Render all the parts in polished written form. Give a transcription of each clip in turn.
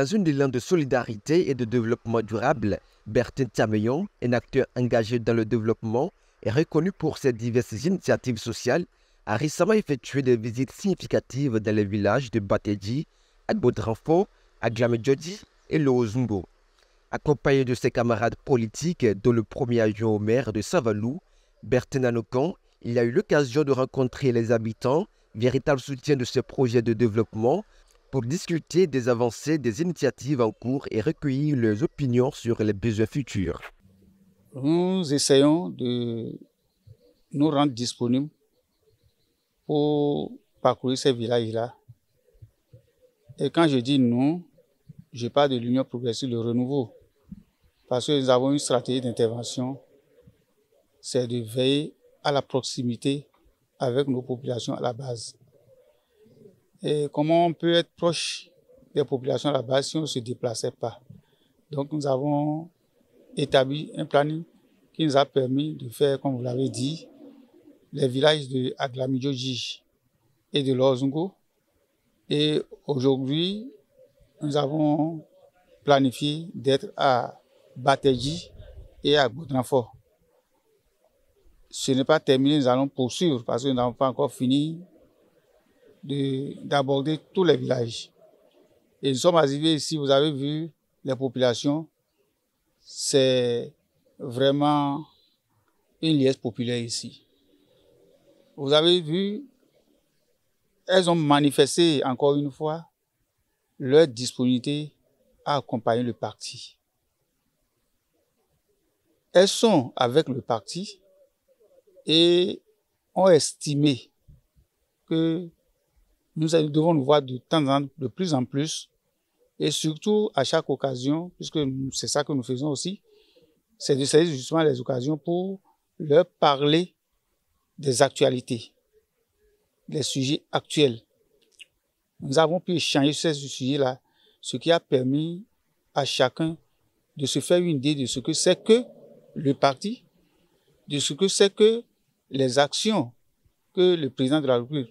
Dans un élan de solidarité et de développement durable, Bertin Tchameyon, un acteur engagé dans le développement et reconnu pour ses diverses initiatives sociales, a récemment effectué des visites significatives dans les villages de Bateji, Agbodranfo, Aglamedjodi et Loozungo. Accompagné de ses camarades politiques, dont le premier adjoint au maire de Savalou, Bertin Anokan, il a eu l'occasion de rencontrer les habitants, véritable soutien de ce projet de développement, pour discuter des avancées des initiatives en cours et recueillir leurs opinions sur les besoins futurs. Nous essayons de nous rendre disponibles pour parcourir ces villages-là. Et quand je dis nous, je parle de l'Union progressive de renouveau. Parce que nous avons une stratégie d'intervention, c'est de veiller à la proximité avec nos populations à la base. Et comment on peut être proche des populations à la base si on ne se déplaçait pas? Donc nous avons établi un planning qui nous a permis de faire, comme vous l'avez dit, les villages de Aglamidjoji et de Loozungo. Et aujourd'hui, nous avons planifié d'être à Bateji et à Agbodranfo. Ce n'est pas terminé, nous allons poursuivre parce que nous n'avons pas encore fini d'aborder tous les villages. Et nous sommes arrivés ici, vous avez vu les populations, c'est vraiment une liesse populaire ici. Vous avez vu, elles ont manifesté encore une fois leur disponibilité à accompagner le parti. Elles sont avec le parti et ont estimé que nous devons nous voir de temps en temps, de plus en plus, et surtout à chaque occasion, puisque c'est ça que nous faisons aussi, c'est de saisir justement les occasions pour leur parler des actualités, des sujets actuels. Nous avons pu échanger sur ces sujets-là, ce qui a permis à chacun de se faire une idée de ce que c'est que le parti, de ce que c'est que les actions que le président de la République,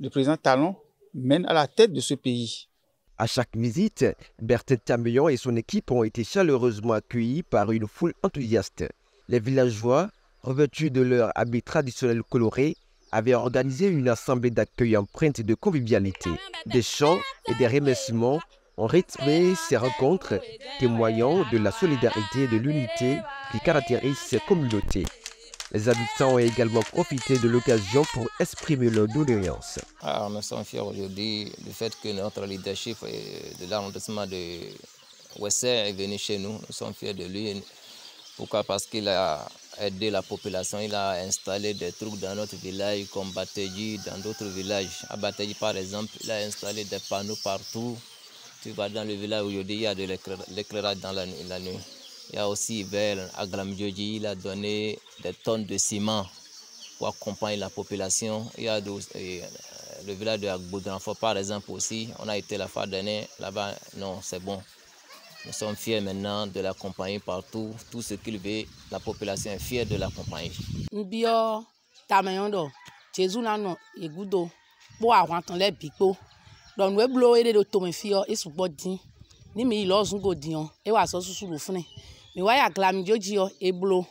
le président Talon, mène à la tête de ce pays. À chaque visite, Bertin Tchameyon et son équipe ont été chaleureusement accueillis par une foule enthousiaste. Les villageois, revêtus de leurs habits traditionnels colorés, avaient organisé une assemblée d'accueil empreinte de convivialité. Des chants et des remerciements ont rythmé ces rencontres, témoignant de la solidarité et de l'unité qui caractérisent ces communautés. Les habitants ont également profité de l'occasion pour exprimer leur doléance. Nous sommes fiers aujourd'hui du fait que notre leadership de l'arrondissement de Ouessé est venu chez nous. Nous sommes fiers de lui. Pourquoi? Parce qu'il a aidé la population. Il a installé des trucs dans notre village comme Bateji, dans d'autres villages. À Bateji, par exemple, il a installé des panneaux partout. Tu vas dans le village aujourd'hui, il y a de l'éclairage dans la nuit. Il y a aussi vers Aglamedjodi, il a donné des tonnes de ciment pour accompagner la population. Il y a le village de Agbodranfo, par exemple, aussi. On a été la fois dernière là-bas. Non, c'est bon. Nous sommes fiers maintenant de l'accompagner partout. Tout ce qu'il veut, la population est fière de l'accompagner. Mbio Tchameyon Jésus nano egudo bo awantan le bigbo. Don we blo ede do to me fio esugbo din. Ni mi Loozungo dion e wa so susu lo fune. Mi wa ya Aglamidjoji yo eblo.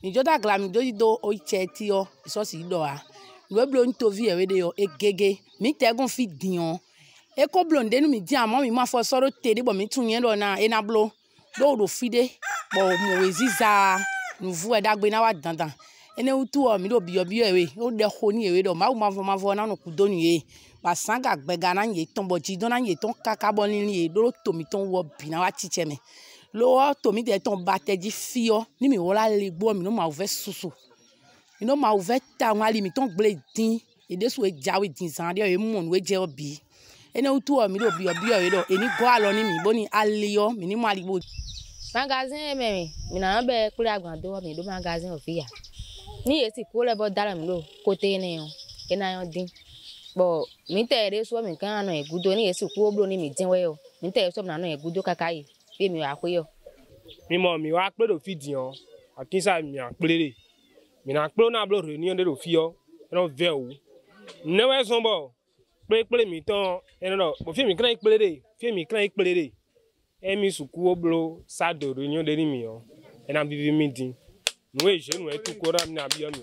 Mi joda Aglamidjoji do o cheti yo so si do a. We blo nto vi ewe de yo egege. Mi tegun fi dion. E ko blonde nu mi di amo mi ma fo soro tede bo mi tunyen do na e na blo do fide bo mo weziza nu vu e dagbe na wa dandan ene utu o mi do biyo ewe o de honi ewe do ma vo na no kudo ni e ba sanga gbega na ye ton bo ji do na ye ton kaka bo ni e do to mi ton wo bi na wa chiche me lo to mi de ton Bateji fio ni mi wo la le gbo mi no ma ve susu mi no ma ve ta won ali mi ton gble din e de so e jawe din san de e mu no e je obi ene utu o mi do biyo ewe do eni go alo ni mi bo ni aliyo mi ni mo alibo magazine me mi na be kure agbando mi do magazine ofia ni esi ko le bo dara mi lo kote ne yo ena yo din bo mi te re so mi kan na egudo ni esi ko blo ni mi din we yo mi te so na egudo kakai be mi wa ko yo mi mo mi wa pe do fidian akinsa mi an plere mi na plo na blo reunion de do fio no ve o ne we so bo pe mi ton eno no bo fi mi kan plere fie mi clan ikplere e mi suku oblo sa de réunion de mi o e na bibi mi din no e je no e tu ko ra mi na bi o mi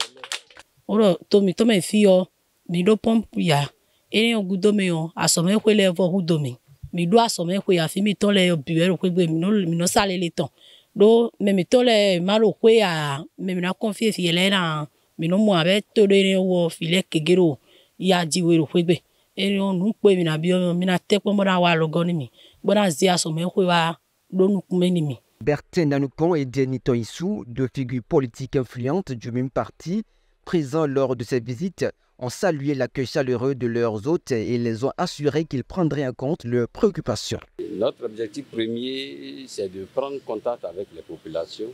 oro to me fio mi do pomp ya ene ogudo me o asome kwele vo hudo mi do asome kwe ya fi mi ton le biwero kwe mi no sale le ton do me ton le malo kwe ya me na confie fi ele na mi no mo abe to de wo file kegero ya jiwero kwe ene on nu pe mi na bi o mi na te po mo na wa logo ni mi bona zi asome kwe wa do nu kume ni mi. Bertin Nanoukan et Denis Toissou, deux figures politiques influentes du même parti, présents lors de cette visite, ont salué l'accueil chaleureux de leurs hôtes et les ont assuré qu'ils prendraient en compte leurs préoccupations. Notre objectif premier, c'est de prendre contact avec les populations,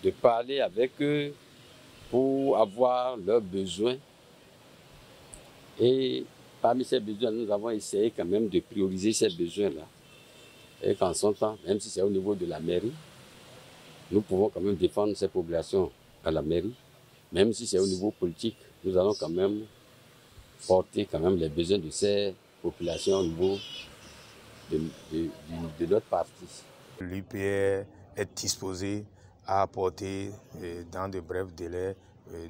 de parler avec eux pour avoir leurs besoins. Et parmi ces besoins, nous avons essayé quand même de prioriser ces besoins-là. Et qu'en son temps, même si c'est au niveau de la mairie, nous pouvons quand même défendre ces populations à la mairie. Même si c'est au niveau politique, nous allons quand même porter quand même les besoins de ces populations au niveau de notre parti. L'UPR est disposé à apporter dans de brefs délais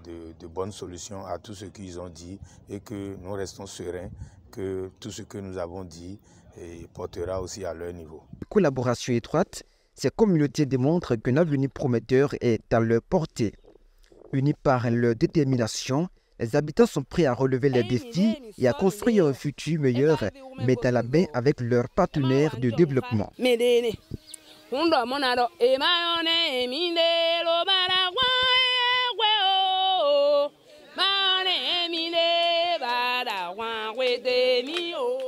de bonnes solutions à tout ce qu'ils ont dit et que nous restons sereins que tout ce que nous avons dit portera aussi à leur niveau. Collaboration étroite, ces communautés démontrent qu'un avenir prometteur est à leur portée. Unis par leur détermination, les habitants sont prêts à relever les défis et à construire un futur meilleur, mais à la main avec leurs partenaires de développement. Mane emine bada wan we de mi o